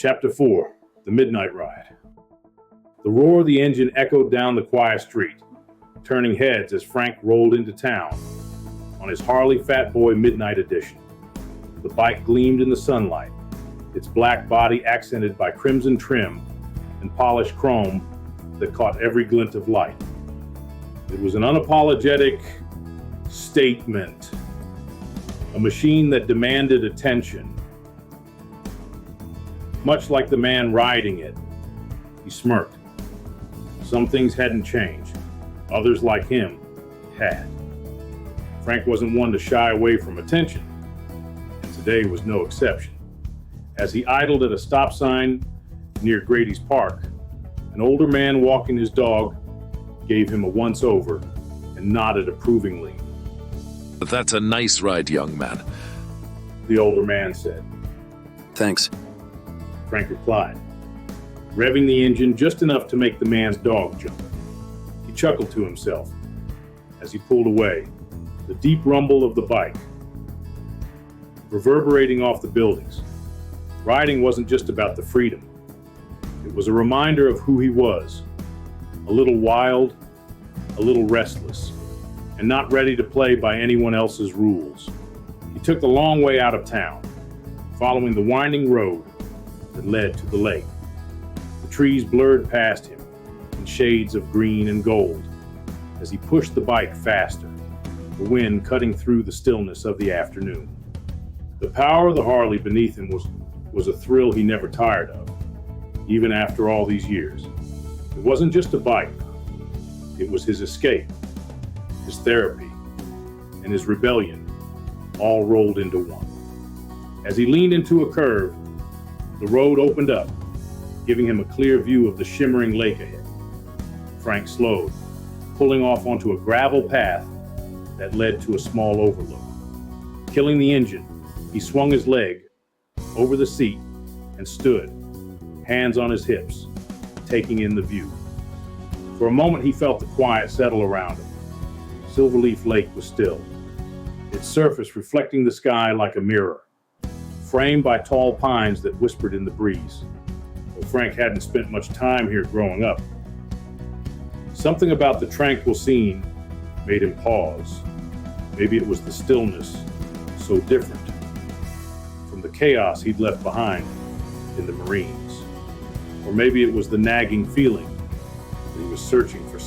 Chapter 4, The Midnight Ride. The roar of the engine echoed down the quiet street, turning heads as Frank rolled into town on his Harley Fat Boy Midnight Edition. The bike gleamed in the sunlight, its black body accented by crimson trim and polished chrome that caught every glint of light. It was an unapologetic statement, a machine that demanded attention. Much like the man riding it, he smirked. Some things hadn't changed. Others, like him, had. Frank wasn't one to shy away from attention, and today was no exception. As he idled at a stop sign near Grady's Park, an older man walking his dog gave him a once-over and nodded approvingly. "That's a nice ride, young man," the older man said. "Thanks," Frank replied, revving the engine just enough to make the man's dog jump. He chuckled to himself as he pulled away, the deep rumble of the bike reverberating off the buildings. Riding wasn't just about the freedom. It was a reminder of who he was, a little wild, a little restless, and not ready to play by anyone else's rules. He took the long way out of town, following the winding road that led to the lake. The trees blurred past him in shades of green and gold as he pushed the bike faster, the wind cutting through the stillness of the afternoon. The power of the Harley beneath him was a thrill he never tired of, even after all these years. It wasn't just a bike. It was his escape, his therapy, and his rebellion, all rolled into one. As he leaned into a curve, the road opened up, giving him a clear view of the shimmering lake ahead. Frank slowed, pulling off onto a gravel path that led to a small overlook. Killing the engine, he swung his leg over the seat and stood, hands on his hips, taking in the view. For a moment, he felt the quiet settle around him. Silverleaf Lake was still, its surface reflecting the sky like a mirror, framed by tall pines that whispered in the breeze. Though Frank hadn't spent much time here growing up, something about the tranquil scene made him pause. Maybe it was the stillness, so different from the chaos he'd left behind in the Marines. Or maybe it was the nagging feeling that he was searching for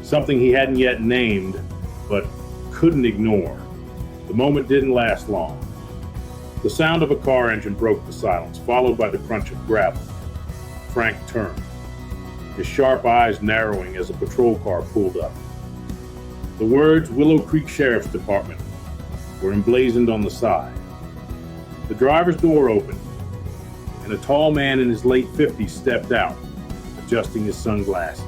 something he hadn't yet named, but couldn't ignore. The moment didn't last long. The sound of a car engine broke the silence, followed by the crunch of gravel. Frank turned, his sharp eyes narrowing as a patrol car pulled up. The words Willow Creek Sheriff's Department were emblazoned on the side. The driver's door opened, and a tall man in his late 50s stepped out, adjusting his sunglasses.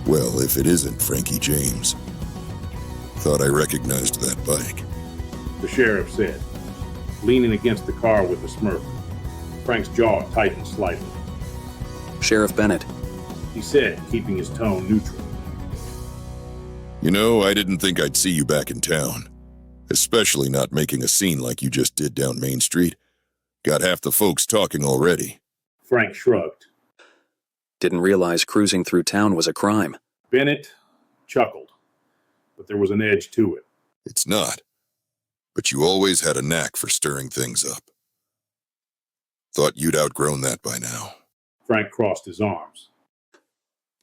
"Well, if it isn't Frankie James. Thought I recognized that bike," the sheriff said, leaning against the car with a smirk. Frank's jaw tightened slightly. "Sheriff Bennett," he said, keeping his tone neutral. "You know, I didn't think I'd see you back in town. Especially not making a scene like you just did down Main Street. Got half the folks talking already." Frank shrugged. "Didn't realize cruising through town was a crime." Bennett chuckled, but there was an edge to it. "It's not. But you always had a knack for stirring things up. Thought you'd outgrown that by now." Frank crossed his arms.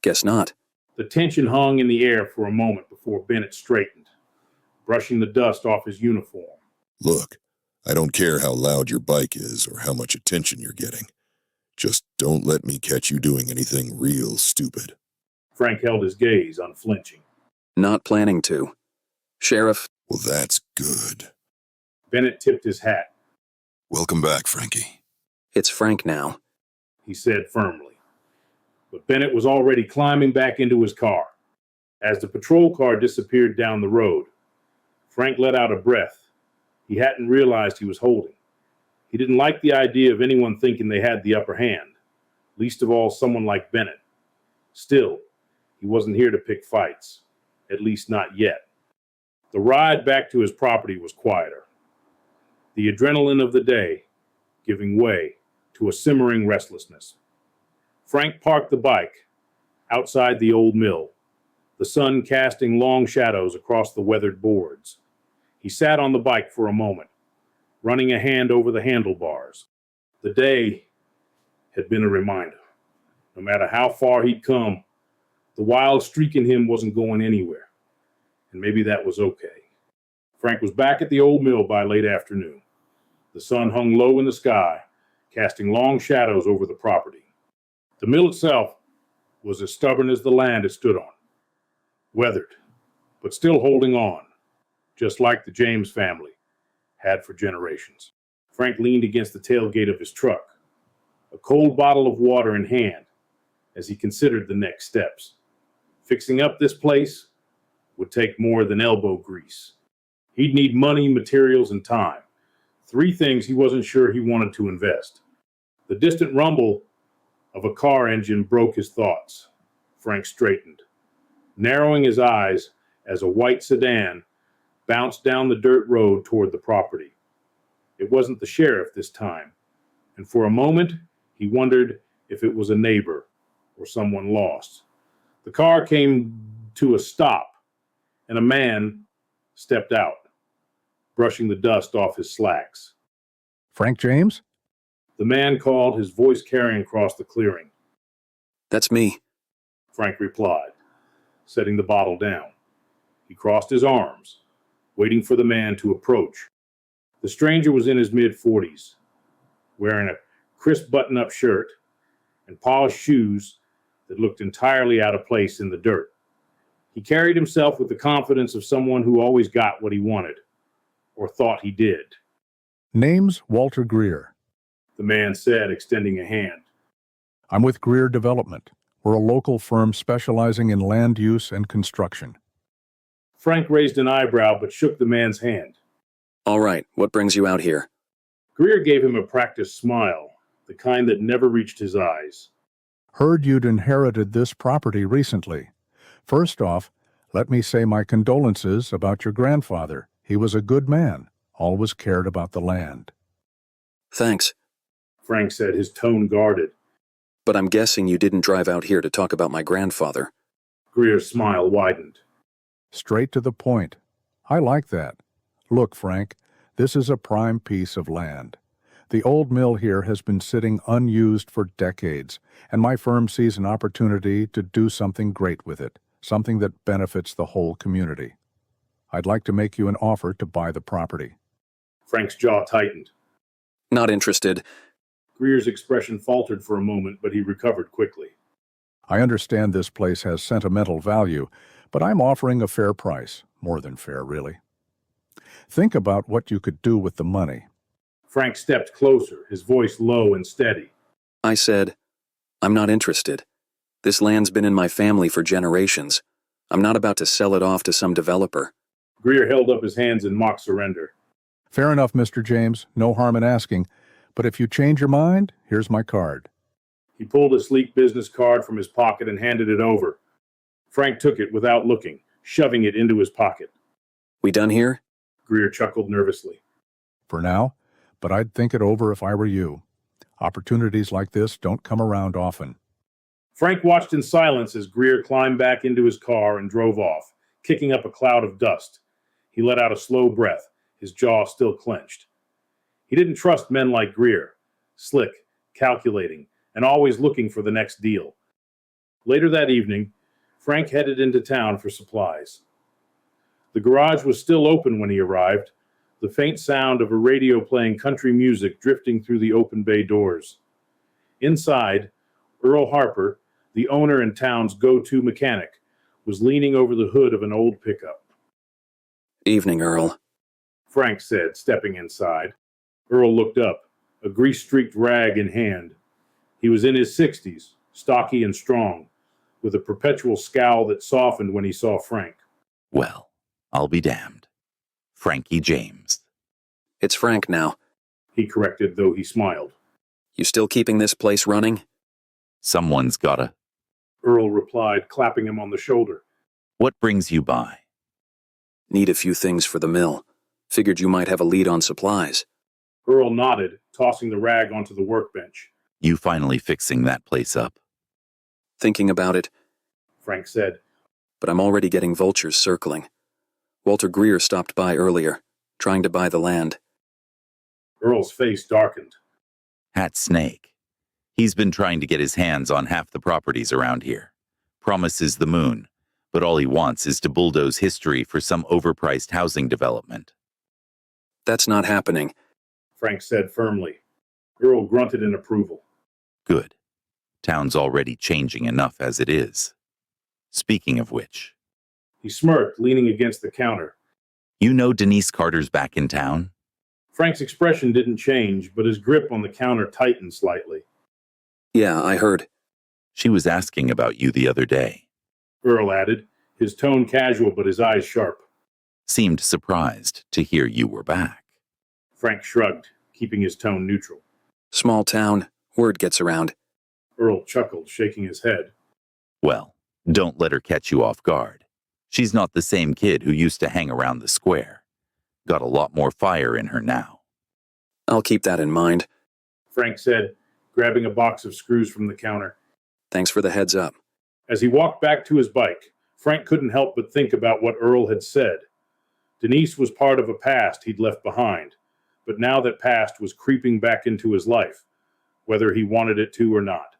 "Guess not." The tension hung in the air for a moment before Bennett straightened, brushing the dust off his uniform. "Look, I don't care how loud your bike is or how much attention you're getting. Just don't let me catch you doing anything real stupid." Frank held his gaze, unflinching. "Not planning to. Sheriff..." "Well, that's good." Bennett tipped his hat. "Welcome back, Frankie." "It's Frank now," he said firmly. But Bennett was already climbing back into his car. As the patrol car disappeared down the road, Frank let out a breath he hadn't realized he was holding. He didn't like the idea of anyone thinking they had the upper hand, least of all someone like Bennett. Still, he wasn't here to pick fights, at least not yet. The ride back to his property was quieter. The adrenaline of the day giving way to a simmering restlessness. Frank parked the bike outside the old mill, the sun casting long shadows across the weathered boards. He sat on the bike for a moment, running a hand over the handlebars. The day had been a reminder. No matter how far he'd come, the wild streak in him wasn't going anywhere. And maybe that was okay. Frank was back at the old mill by late afternoon. The sun hung low in the sky, casting long shadows over the property. The mill itself was as stubborn as the land it stood on, weathered, but still holding on, just like the James family had for generations. Frank leaned against the tailgate of his truck, a cold bottle of water in hand, as he considered the next steps. Fixing up this place would take more than elbow grease. He'd need money, materials, and time. 3 things he wasn't sure he wanted to invest. The distant rumble of a car engine broke his thoughts. Frank straightened, narrowing his eyes as a white sedan bounced down the dirt road toward the property. It wasn't the sheriff this time, and for a moment he wondered if it was a neighbor or someone lost. The car came to a stop, and a man stepped out, brushing the dust off his slacks. Frank James? The man called, his voice carrying across the clearing. That's me. Frank replied, setting the bottle down. He crossed his arms, waiting for the man to approach. The stranger was in his mid-40s, wearing a crisp button-up shirt and polished shoes that looked entirely out of place in the dirt. He carried himself with the confidence of someone who always got what he wanted, or thought he did. Name's Walter Greer. The man said, extending a hand. I'm with Greer Development. We're a local firm specializing in land use and construction. Frank raised an eyebrow but shook the man's hand. All right, what brings you out here? Greer gave him a practiced smile, the kind that never reached his eyes. Heard you'd inherited this property recently. First off, let me say my condolences about your grandfather. He was a good man, always cared about the land. Thanks, Frank said, his tone guarded. but I'm guessing you didn't drive out here to talk about my grandfather. Greer's smile widened. Straight to the point. I like that. Look, Frank, this is a prime piece of land. The old mill here has been sitting unused for decades, and my firm sees an opportunity to do something great with it, something that benefits the whole community. I'd like to make you an offer to buy the property. Frank's jaw tightened. Not interested. Greer's expression faltered for a moment, but he recovered quickly. I understand this place has sentimental value, but I'm offering a fair price, more than fair, really. Think about what you could do with the money. Frank stepped closer, his voice low and steady. I said, I'm not interested. This land's been in my family for generations. I'm not about to sell it off to some developer. Greer held up his hands in mock surrender. Fair enough, Mr. James. No harm in asking. But if you change your mind, here's my card. He pulled a sleek business card from his pocket and handed it over. Frank took it without looking, shoving it into his pocket. We done here? Greer chuckled nervously. For now, but I'd think it over if I were you. Opportunities like this don't come around often. Frank watched in silence as Greer climbed back into his car and drove off, kicking up a cloud of dust. He let out a slow breath, his jaw still clenched. He didn't trust men like Greer, slick, calculating, and always looking for the next deal. Later that evening, Frank headed into town for supplies. The garage was still open when he arrived, the faint sound of a radio playing country music drifting through the open bay doors. Inside, Earl Harper, the owner and town's go-to mechanic, was leaning over the hood of an old pickup. Evening, Earl. Frank said, stepping inside. Earl looked up, a grease-streaked rag in hand. He was in his 60s, stocky and strong, with a perpetual scowl that softened when he saw Frank. Well, I'll be damned. Frankie James. It's Frank now. He corrected, though he smiled. You still keeping this place running? Someone's gotta. Earl replied, clapping him on the shoulder. What brings you by? Need a few things for the mill. Figured you might have a lead on supplies. Earl nodded, tossing the rag onto the workbench. You finally fixing that place up? Thinking about it, Frank said. but I'm already getting vultures circling. Walter Greer stopped by earlier, trying to buy the land. Earl's face darkened. Hat Snake. He's been trying to get his hands on half the properties around here. Promises the moon, but all he wants is to bulldoze history for some overpriced housing development. That's not happening. Frank said firmly. Earl grunted in approval. Good. Town's already changing enough as it is. Speaking of which, He smirked, leaning against the counter. you know Denise Carter's back in town? Frank's expression didn't change, but his grip on the counter tightened slightly. Yeah, I heard. She was asking about you the other day. Earl added, his tone casual but his eyes sharp. Seemed surprised to hear you were back. Frank shrugged, keeping his tone neutral. Small town, word gets around. Earl chuckled, shaking his head. Well, don't let her catch you off guard. She's not the same kid who used to hang around the square. Got a lot more fire in her now. I'll keep that in mind. Frank said, grabbing a box of screws from the counter. Thanks for the heads up. As he walked back to his bike, Frank couldn't help but think about what Earl had said. Denise was part of a past he'd left behind, but now that past was creeping back into his life, whether he wanted it to or not.